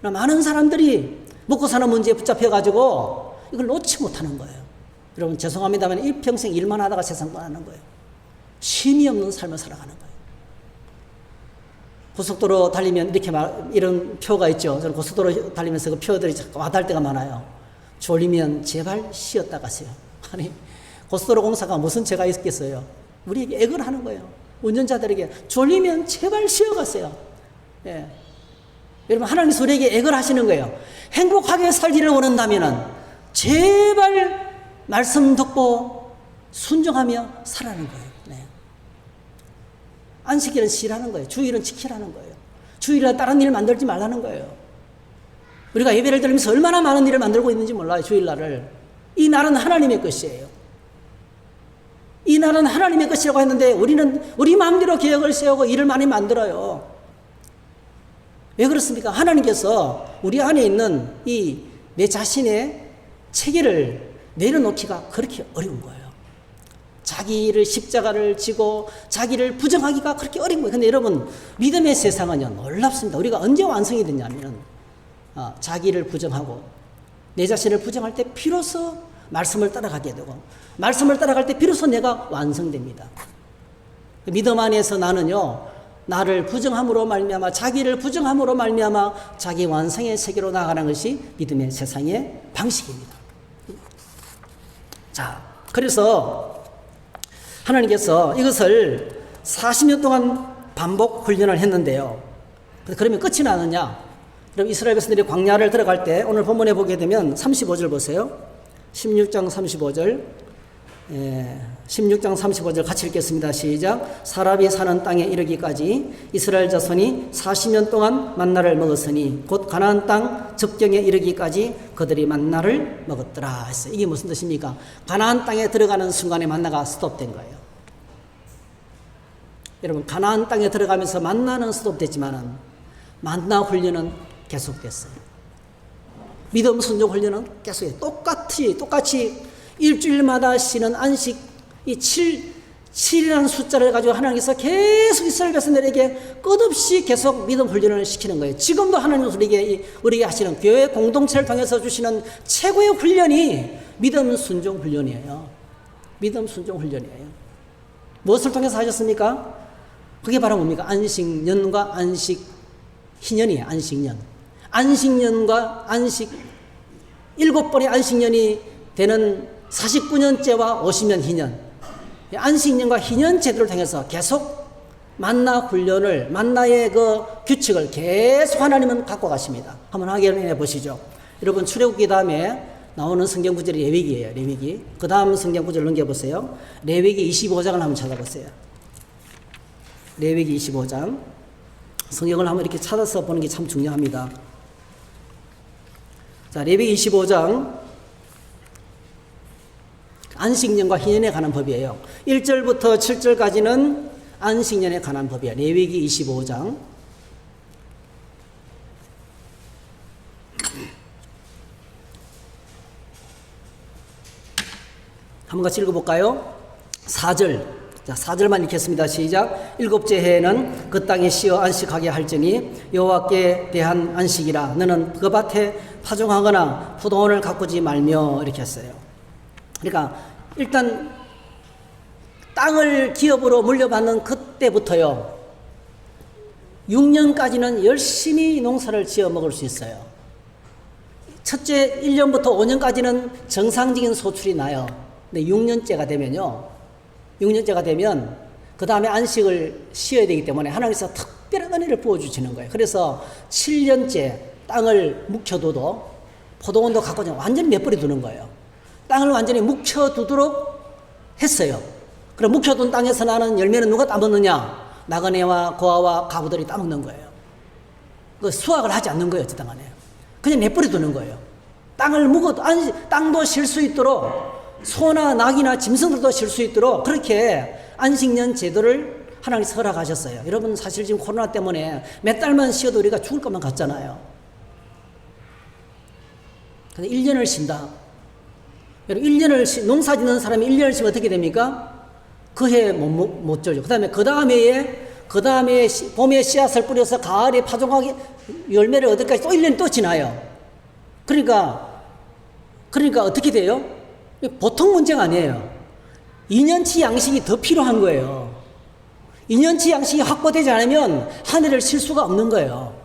많은 사람들이 먹고 사는 문제에 붙잡혀가지고 이걸 놓지 못하는 거예요. 여러분 죄송합니다만 일평생 일만 하다가 세상 떠나는 거예요. 쉼이 없는 삶을 살아가는 거예요. 고속도로 달리면 이렇게 이런 표가 있죠. 저는 고속도로 달리면서 그 표들이 자꾸 와닿을 때가 많아요. 졸리면 제발 쉬었다 가세요. 아니 고속도로 공사가 무슨 죄가 있겠어요. 우리에게 액을 하는 거예요. 운전자들에게 졸리면 제발 쉬어가세요. 예. 여러분 하나님께서 우리에게 액을 하시는 거예요. 행복하게 살기를 원한다면 제발 말씀 듣고 순종하며 살아가는 거예요. 네. 안식일은 쉬라는 거예요. 주일은 지키라는 거예요. 주일에 다른 일을 만들지 말라는 거예요. 우리가 예배를 드리면서 얼마나 많은 일을 만들고 있는지 몰라요. 주일날을. 이 날은 하나님의 것이에요. 이 날은 하나님의 것이라고 했는데 우리는 우리 마음대로 계획을 세우고 일을 많이 만들어요. 왜 그렇습니까? 하나님께서 우리 안에 있는 이 내 자신의 체계를 내려놓기가 그렇게 어려운 거예요. 자기를 십자가를 지고 자기를 부정하기가 그렇게 어려운 거예요. 근데 여러분 믿음의 세상은요 놀랍습니다. 우리가 언제 완성이 되냐면 자기를 부정하고 내 자신을 부정할 때 비로소 말씀을 따라가게 되고 말씀을 따라갈 때 비로소 내가 완성됩니다. 믿음 안에서 나는요 나를 부정함으로 말미암아 자기를 부정함으로 말미암아 자기 완성의 세계로 나아가는 것이 믿음의 세상의 방식입니다. 자, 그래서 하나님께서 이것을 40년 동안 반복 훈련을 했는데요. 그러면 끝이 나느냐? 그럼 이스라엘 백성들이 광야를 들어갈 때 오늘 본문에 보게 되면 35절 보세요. 16장 35절. 16장 35절 같이 읽겠습니다. 시작. 사람이 사는 땅에 이르기까지 이스라엘 자손이 40년 동안 만나를 먹었으니 곧 가나안 땅 접경에 이르기까지 그들이 만나를 먹었더라 했어요. 이게 무슨 뜻입니까? 가나안 땅에 들어가는 순간에 만나가 스톱된 거예요. 여러분 가나안 땅에 들어가면서 만나는 스톱됐지만은 만나 훈련은 계속됐어요. 믿음 순종 훈련은 계속해요. 똑같이 일주일마다 쉬는 안식, 이 7이라는 숫자를 가지고 하나님께서 계속 이스라엘 백성들에게 끝없이 계속 믿음 훈련을 시키는 거예요. 지금도 하나님께서 우리에게 하시는 교회 공동체를 통해서 주시는 최고의 훈련이 믿음 순종 훈련이에요. 믿음 순종 훈련이에요. 무엇을 통해서 하셨습니까? 그게 바로 뭡니까? 안식년과 안식희년이에요. 안식년. 안식년과 7번의 안식년이 되는 49년째와 50년 희년, 안식년과 희년 제도를 통해서 계속 만나 훈련을, 만나의 그 규칙을 계속 하나님은 갖고 가십니다. 한번 확인해 보시죠. 여러분 출애굽기 다음에 나오는 성경 구절이 레위기예요. 레위기. 그 다음 성경 구절 넘겨보세요. 레위기 25장을 한번 찾아보세요. 레위기 25장. 성경을 한번 이렇게 찾아서 보는 게 참 중요합니다. 자, 레위기 25장. 안식년과 희년에 관한 법이에요. 1절부터 7절까지는 안식년에 관한 법이에요. 레위기 25장. 한번 같이 읽어볼까요? 4절. 자, 4절만 읽겠습니다. 시작. 7째 해에는 그 땅에 쉬어 안식하게 할지니 여호와께 대한 안식이라. 너는 그 밭에 파종하거나 포도원을 가꾸지 말며 이렇게 했어요. 그러니까 일단 땅을 기업으로 물려받는 그때부터요 6년까지는 열심히 농사를 지어 먹을 수 있어요. 첫째 1년부터 5년까지는 정상적인 소출이 나요. 근데 6년째가 되면 그 다음에 안식을 쉬어야 되기 때문에 하나님께서 특별한 은혜를 부어주시는 거예요. 그래서 7년째 땅을 묵혀둬도 포도원도 갖고 완전히 몇 벌이 두는 거예요. 땅을 완전히 묵혀두도록 했어요. 그럼 묵혀둔 땅에서 나는 열매는 누가 따먹느냐? 나그네와 고아와 가부들이 따먹는 거예요. 그 수확을 하지 않는 거예요. 저 땅 안에. 그냥 내버려 두는 거예요. 땅을 묵어도 땅도 쉴 수 있도록 소나 낙이나 짐승들도 쉴 수 있도록 그렇게 안식년 제도를 하나님께서 허락하셨어요. 여러분 사실 지금 코로나 때문에 몇 달만 쉬어도 우리가 죽을 것만 같잖아요. 근데 1년을 쉰다. 여러분 1년을 농사 짓는 사람이 1년을 쉬면 어떻게 됩니까? 그 해 못 져죠. 그 다음에 봄에 씨앗을 뿌려서 가을에 파종하게 열매를 얻을 때까지 또 1년이 또 지나요. 그러니까 어떻게 돼요? 보통 문제가 아니에요. 2년치 양식이 더 필요한 거예요. 2년치 양식이 확보되지 않으면 한 해를 쉴 수가 없는 거예요.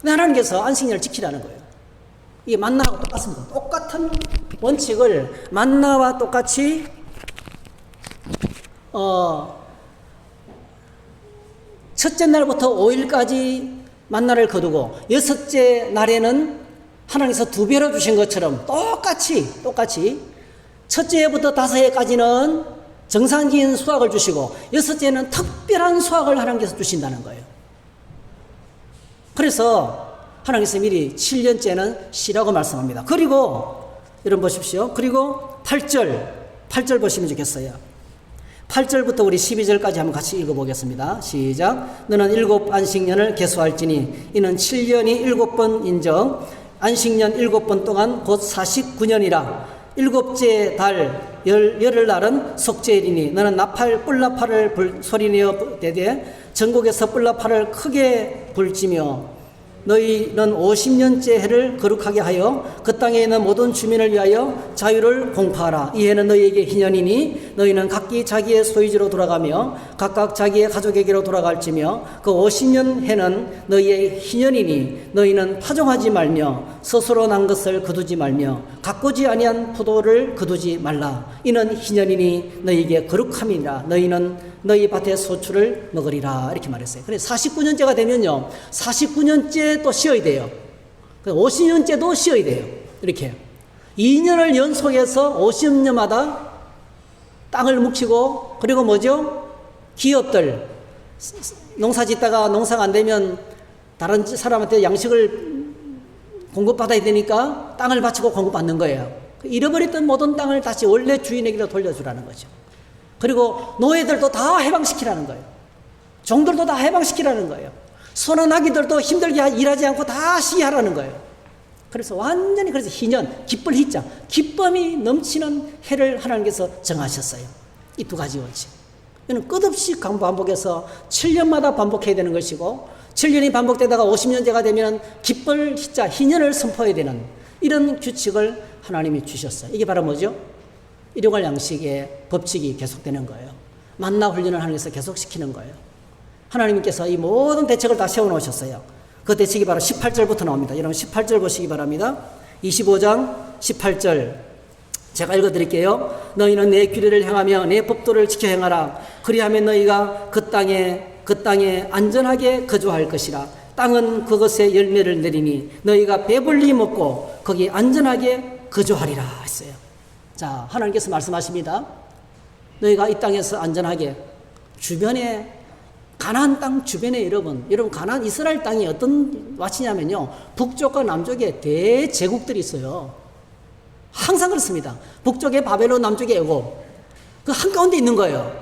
근데 하나님께서 안식년을 지키라는 거예요. 이게 만나하고 똑같습니다. 똑같은 원칙을 만나와 똑같이 첫째 날부터 5일까지 만나를 거두고 여섯째 날에는 하나님께서 2배로 주신 것처럼 똑같이 첫째 해부터 5해까지는 정상적인 수확을 주시고 여섯째는 특별한 수확을 하나님께서 주신다는 거예요. 그래서 하나님께서 미리 7년째는 쉬라고 말씀합니다. 그리고 여러분 보십시오. 그리고 8절 보시면 좋겠어요. 8절부터 우리 12절까지 한번 같이 읽어보겠습니다. 시작. 너는 7 안식년을 계수할지니 이는 7년이 7번 인정 안식년 7번 동안 곧 49년이라 7째 달 열흘날은 속죄일이니 너는 나팔 뿔나팔을 소리내어 대되 전국에서 뿔나팔을 크게 불지며 너희는 50년째 해를 거룩하게 하여 그 땅에 있는 모든 주민을 위하여 자유를 공포하라. 이 해는 너희에게 희년이니 너희는 각기 자기의 소유지로 돌아가며 각각 자기의 가족에게로 돌아갈지며 그 50년 해는 너희의 희년이니 너희는 파종하지 말며 스스로 난 것을 거두지 말며 가꾸지 아니한 포도를 거두지 말라. 이는 희년이니 너희에게 거룩함이니라. 너희는 너희 밭의 소출을 먹으리라. 이렇게 말했어요. 그래서 49년째가 되면요 49년째 또 쉬어야 돼요. 50년째도 쉬어야 돼요. 이렇게 2년을 연속해서 50년마다 땅을 묵히고 그리고 뭐죠? 기업들 농사 짓다가 농사가 안 되면 다른 사람한테 양식을 공급받아야 되니까 땅을 바치고 공급받는 거예요. 잃어버렸던 모든 땅을 다시 원래 주인에게로 돌려주라는 거죠. 그리고 노예들도 다 해방시키라는 거예요. 종들도 다 해방시키라는 거예요. 소나 아기들도 힘들게 일하지 않고 다 시하라는 거예요. 그래서 완전히 그래서 희년, 기쁠 희자, 기쁨이 넘치는 해를 하나님께서 정하셨어요. 이 2가지 원칙. 이는 끝없이 반복해서 7년마다 반복해야 되는 것이고 7년이 반복되다가 50년째가 되면 기쁠 희자, 희년을 선포해야 되는 이런 규칙을 하나님이 주셨어요. 이게 바로 뭐죠? 일용할 양식의 법칙이 계속되는 거예요. 만나 훈련을 하나님께서 계속시키는 거예요. 하나님께서 이 모든 대책을 다 세워놓으셨어요. 그 대책이 바로 18절부터 나옵니다. 여러분 18절 보시기 바랍니다. 25장 18절 제가 읽어드릴게요. 너희는 내 규례를 행하며 내 법도를 지켜 행하라. 그리하면 너희가 그 땅에 안전하게 거주할 것이라. 땅은 그것의 열매를 내리니 너희가 배불리 먹고 거기 안전하게 거주하리라 했어요. 자, 하나님께서 말씀하십니다. 너희가 이 땅에서 안전하게 주변에 가나안 땅 주변에 여러분 가나안 이스라엘 땅이 어떤 와치냐면요 북쪽과 남쪽에 대제국들이 있어요. 항상 그렇습니다. 북쪽에 바벨론, 남쪽에 애굽 그 한가운데 있는 거예요.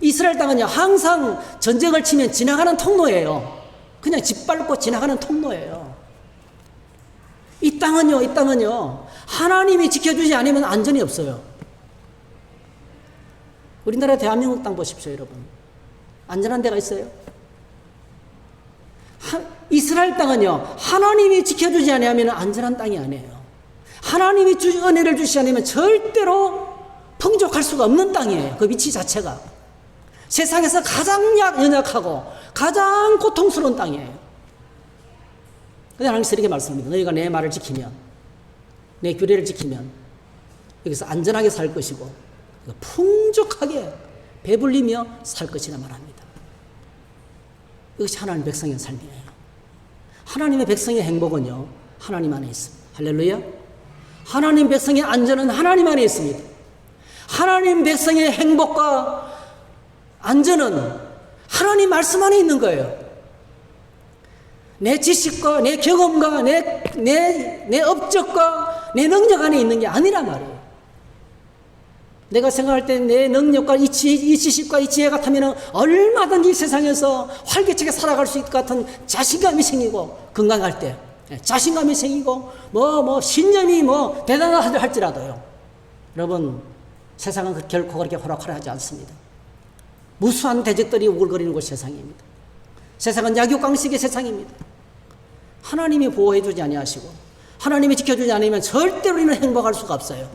이스라엘 땅은요 항상 전쟁을 치면 지나가는 통로예요. 그냥 짓밟고 지나가는 통로예요. 이 땅은요 하나님이 지켜주지 않으면 안전이 없어요. 우리나라 대한민국 땅 보십시오 여러분. 안전한 데가 있어요? 이스라엘 땅은요 하나님이 지켜주지 않으면 안전한 땅이 아니에요. 하나님이 은혜를 주시지 않으면 절대로 풍족할 수가 없는 땅이에요. 그 위치 자체가 세상에서 가장 연약하고 가장 고통스러운 땅이에요. 그런데 하나님께서 이렇게 말씀합니다. 너희가 내 말을 지키면 내 규례를 지키면 여기서 안전하게 살 것이고 풍족하게 배불리며 살 것이라 말합니다. 이것이 하나님 백성의 삶이에요. 하나님의 백성의 행복은요 하나님 안에 있습니다. 할렐루야. 하나님 백성의 안전은 하나님 안에 있습니다. 하나님 백성의 행복과 안전은 하나님 말씀 안에 있는 거예요. 내 지식과 내 경험과 내 업적과 내 능력 안에 있는 게 아니란 말이에요. 내가 생각할 때 내 능력과 이 지식과 이 지혜 같으면 얼마든지 세상에서 활기차게 살아갈 수 있을 것 같은 자신감이 생기고, 건강할 때 자신감이 생기고, 신념이 대단하다 할지라도요. 여러분, 세상은 결코 그렇게 호락호락하지 않습니다. 무수한 대적들이 우글거리는 곳 세상입니다. 세상은 약육강식의 세상입니다. 하나님이 보호해주지 아니하시고 하나님이 지켜주지 않으면 절대로 우리는 행복할 수가 없어요.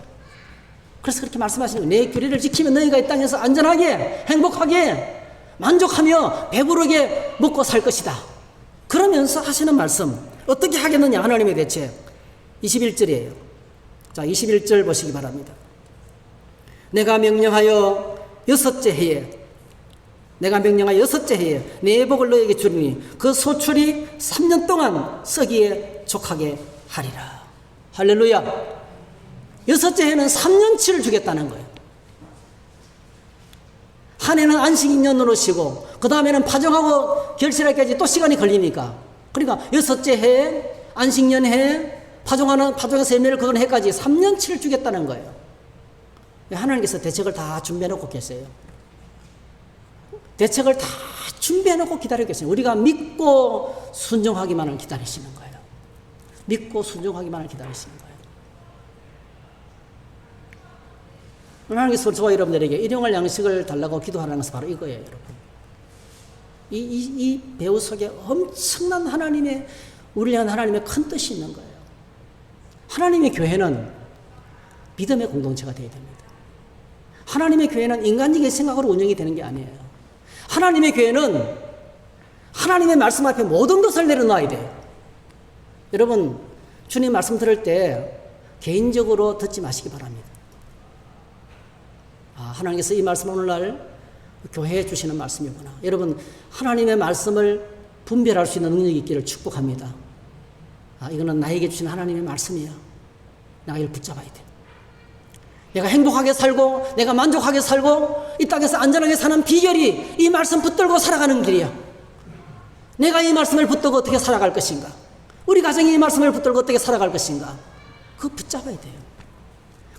그래서 그렇게 말씀하시는 거예요. 내 규례를 지키면 너희가 이 땅에서 안전하게, 행복하게, 만족하며 배부르게 먹고 살 것이다. 그러면서 하시는 말씀, 어떻게 하겠느냐, 하나님의 대책. 21절이에요. 자, 21절 보시기 바랍니다. 내가 명령하여 여섯째 해에 내 복을 너에게 주리니 그 소출이 3년 동안 썩이에 족하게 하리라. 할렐루야. 여섯째 해는 3년치를 주겠다는 거예요. 한 해는 안식년으로 쉬고 그 다음에는 파종하고 결실하기까지 또 시간이 걸리니까, 그러니까 여섯째 해, 안식년 해, 파종해서 열매를 거둔 해까지 3년치를 주겠다는 거예요. 하나님께서 대책을 다 준비해놓고 계세요. 대책을 다 준비해놓고 기다리고 계세요. 우리가 믿고 순종하기만을 기다리시는 거예요. 믿고 순종하기만을 기다리시는 거예요. 하나님께서 저와 여러분들에게 일용할 양식을 달라고 기도하라는 것은 바로 이거예요, 여러분. 이 배우 속에 엄청난 우리를 향한 하나님의 큰 뜻이 있는 거예요. 하나님의 교회는 믿음의 공동체가 되어야 됩니다. 하나님의 교회는 인간적인 생각으로 운영이 되는 게 아니에요. 하나님의 교회는 하나님의 말씀 앞에 모든 것을 내려놔야 돼요. 여러분, 주님 말씀 들을 때 개인적으로 듣지 마시기 바랍니다. 하나님께서 이 말씀 오늘날 교회에 주시는 말씀이구나. 여러분, 하나님의 말씀을 분별할 수 있는 능력이 있기를 축복합니다. 이거는 나에게 주신 하나님의 말씀이야. 내가 이걸 붙잡아야 돼. 내가 행복하게 살고 내가 만족하게 살고 이 땅에서 안전하게 사는 비결이 이 말씀 붙들고 살아가는 길이야. 내가 이 말씀을 붙들고 어떻게 살아갈 것인가, 우리 가정이 이 말씀을 붙들고 어떻게 살아갈 것인가, 그거 붙잡아야 돼요.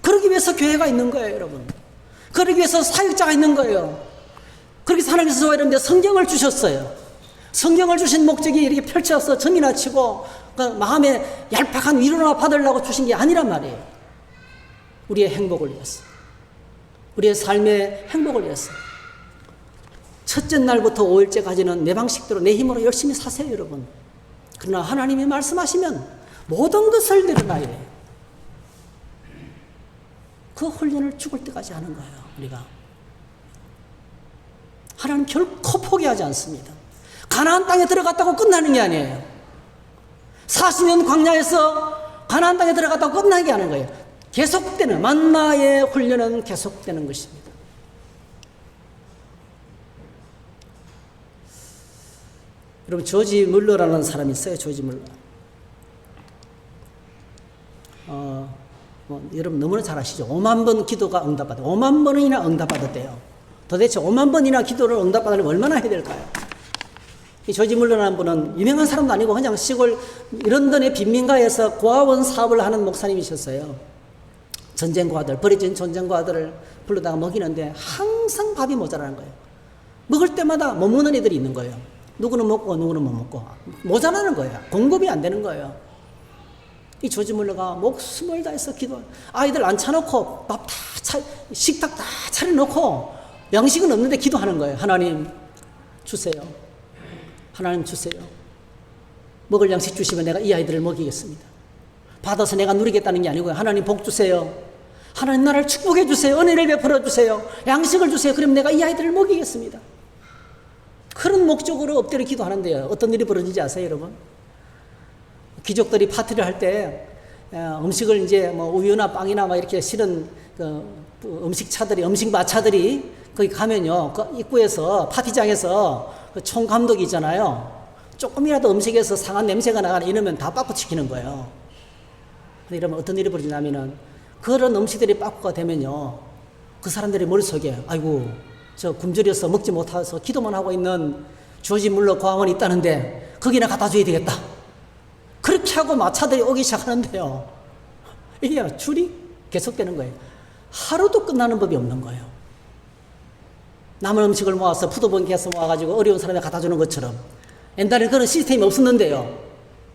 그러기 위해서 교회가 있는 거예요, 여러분. 그러기 위해서 사역자가 있는 거예요. 그렇게 하나님께서 저와 여러분들 성경을 주셨어요. 성경을 주신 목적이 이렇게 펼쳐서 점이나 치고 마음에 얄팍한 위로나 받으려고 주신 게 아니란 말이에요. 우리의 행복을 위해서, 우리의 삶의 행복을 위해서. 첫째 날부터 5일째까지는 내 방식대로 내 힘으로 열심히 사세요, 여러분. 그러나 하나님이 말씀하시면 모든 것을 내려놔야 돼요. 그 훈련을 죽을 때까지 하는 거예요, 우리가. 하나님 결코 포기하지 않습니다. 가나안 땅에 들어갔다고 끝나는 게 아니에요. 40년 광야에서 가나안 땅에 들어갔다고 끝나게 하는 거예요. 계속되는 만나의 훈련은 계속되는 것입니다. 여러분, 조지 물러라는 사람이 있어요. 조지 물러. 여러분 너무나 잘 아시죠? 5만 번 기도가 응답받아요. 5만 번이나 응답받았대요. 도대체 5만 번이나 기도를 응답받으려면 얼마나 해야 될까요? 이 조지 물러라는 분은 유명한 사람도 아니고 그냥 시골 런던의 빈민가에서 고아원 사업을 하는 목사님이셨어요. 전쟁과들, 버려진 전쟁과들을 불러다가 먹이는데 항상 밥이 모자라는 거예요. 먹을 때마다 못 먹는 애들이 있는 거예요. 누구는 먹고 누구는 못 먹고 모자라는 거예요. 공급이 안 되는 거예요. 이 조지 물러가 목숨을 다해서 아이들 앉혀놓고 식탁 다 차려놓고 양식은 없는데 기도하는 거예요. 하나님 주세요. 하나님 주세요. 먹을 양식 주시면 내가 이 아이들을 먹이겠습니다. 받아서 내가 누리겠다는 게 아니고요. 하나님 복 주세요. 하나님 나를 축복해 주세요. 은혜를 베풀어 주세요. 양식을 주세요. 그럼 내가 이 아이들을 먹이겠습니다. 그런 목적으로 엎드려 기도하는데요. 어떤 일이 벌어지지 아세요, 여러분? 귀족들이 파티를 할 때 음식을 이제 우유나 빵이나 이렇게 실은 음식 마차들이 거기 가면요, 그 입구에서 파티장에서 그 총감독이 있잖아요. 조금이라도 음식에서 상한 냄새가 나거나 이러면 다 빠꾸치키는 거예요. 근데 이러면 어떤 일이 벌어지냐면은 그런 음식들이 빠꾸가 되면요, 그 사람들의 머릿속에 아이고 저 굶주려서 먹지 못해서 기도만 하고 있는 조지 물러 고아원이 있다는데 거기나 갖다 줘야 되겠다. 그렇게 하고 마차들이 오기 시작하는데요, 이게 줄이 계속되는 거예요. 하루도 끝나는 법이 없는 거예요. 남은 음식을 모아서 푸드뱅크에서 모아가지고 어려운 사람에 갖다 주는 것처럼. 옛날에 그런 시스템이 없었는데요.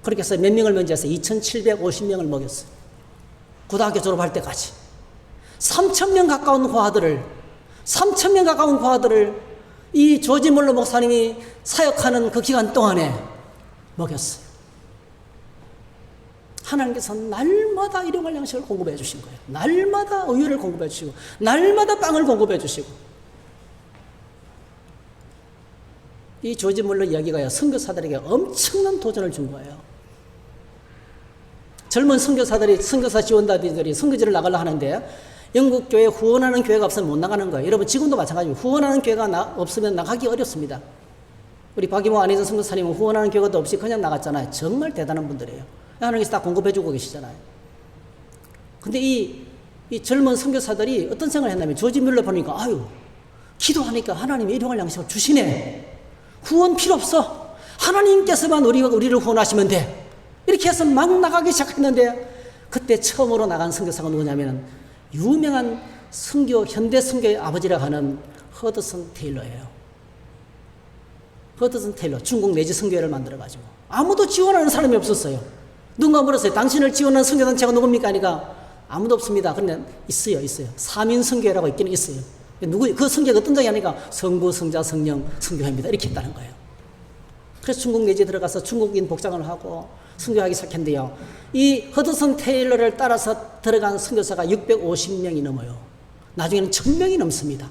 그렇게 해서 몇 명을 면제해서 2,750명을 먹였어요. 고등학교 졸업할 때까지. 3,000명 가까운 고아들을 이 조지 몰러 목사님이 사역하는 그 기간 동안에 먹였어요. 하나님께서 날마다 일용할 양식을 공급해 주신 거예요. 날마다 우유를 공급해 주시고, 날마다 빵을 공급해 주시고. 이 조지 몰러 이야기가요, 선교사들에게 엄청난 도전을 준 거예요. 젊은 선교사들이, 선교사 지원자들이 선교지를 나가려 하는데, 영국 교회에 후원하는 교회가 없으면 못 나가는 거예요. 여러분, 지금도 마찬가지고 후원하는 교회가 없으면 나가기 어렵습니다. 우리 박이모 안희정 선교사님은 후원하는 교회도 없이 그냥 나갔잖아요. 정말 대단한 분들이에요. 하나님께서 다 공급해주고 계시잖아요. 근데 이 젊은 선교사들이 어떤 생각을 했냐면, 조지 뮬러 보니까, 아유, 기도하니까 하나님이 일용할 양식을 주시네. 후원 필요 없어. 하나님께서만 우리를 후원하시면 돼. 이렇게 해서 막 나가기 시작했는데, 그때 처음으로 나간 선교사가 누구냐면, 유명한 현대 선교의 아버지라고 하는 허드슨 테일러예요. 허드슨 테일러, 중국 내지 선교회를 만들어가지고 아무도 지원하는 사람이 없었어요. 누가 물었어요. 당신을 지원하는 선교단체가 누굽니까? 하니까 아무도 없습니다. 그런데 있어요. 사민 선교회라고 있기는 있어요. 그 선교가 어떤 장이 하니까 성부, 성자, 성령 선교회입니다. 이렇게 했다는 거예요. 그래서 중국 내지에 들어가서 중국인 복장을 하고 선교하기 시작했는데요. 이 허드슨 테일러를 따라서 들어간 선교사가 650명이 넘어요. 나중에는 1,000명이 넘습니다.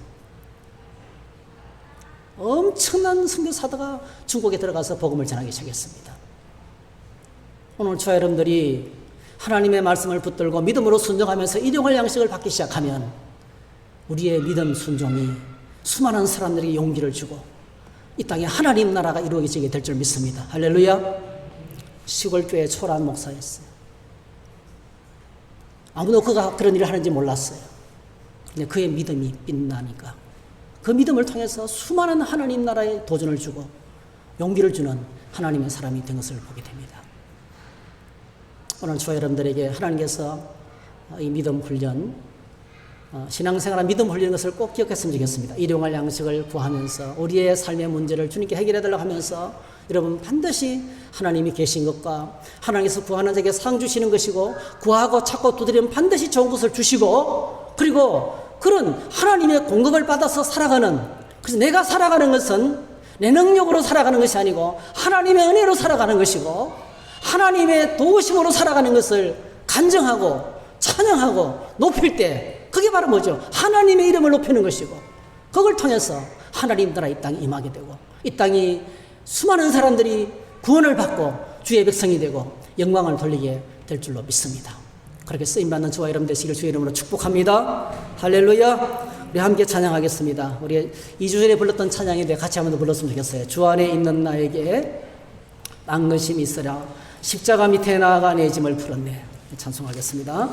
엄청난 선교사다가 중국에 들어가서 복음을 전하기 시작했습니다. 오늘 저와 여러분들이 하나님의 말씀을 붙들고 믿음으로 순종하면서 일용할 양식을 받기 시작하면 우리의 믿음 순종이 수많은 사람들에게 용기를 주고 이 땅에 하나님 나라가 이루어지게 될 줄 믿습니다. 할렐루야. 시골교회 초란 목사였어요. 아무도 그가 그런 일을 하는지 몰랐어요. 근데 그의 믿음이 빛나니까 그 믿음을 통해서 수많은 하나님 나라에 도전을 주고 용기를 주는 하나님의 사람이 된 것을 보게 됩니다. 오늘 저와 여러분들에게 하나님께서 이 믿음 훈련, 신앙생활한 믿음 훈련인 것을 꼭 기억했으면 좋겠습니다. 일용할 양식을 구하면서 우리의 삶의 문제를 주님께 해결해 달라고 하면서 여러분 반드시 하나님이 계신 것과 하나님께서 구하는 자에게 상 주시는 것이고 구하고 찾고 두드리면 반드시 좋은 것을 주시고 그리고 그런 하나님의 공급을 받아서 살아가는, 그래서 내가 살아가는 것은 내 능력으로 살아가는 것이 아니고 하나님의 은혜로 살아가는 것이고 하나님의 도우심으로 살아가는 것을 간증하고 찬양하고 높일 때 그게 바로 뭐죠? 하나님의 이름을 높이는 것이고 그걸 통해서 하나님 나라 이 땅에 임하게 되고 이 땅이 수많은 사람들이 구원을 받고 주의 백성이 되고 영광을 돌리게 될 줄로 믿습니다. 그렇게 쓰임받는 저와 여러분 되시길 주의 이름으로 축복합니다. 할렐루야. 우리 함께 찬양하겠습니다. 우리 2주 전에 불렀던 찬양인데 같이 한번 더 불렀으면 좋겠어요. 주 안에 있는 나에게 앙근심이 있으라 십자가 밑에 나아가 내 짐을 풀었네. 찬송하겠습니다.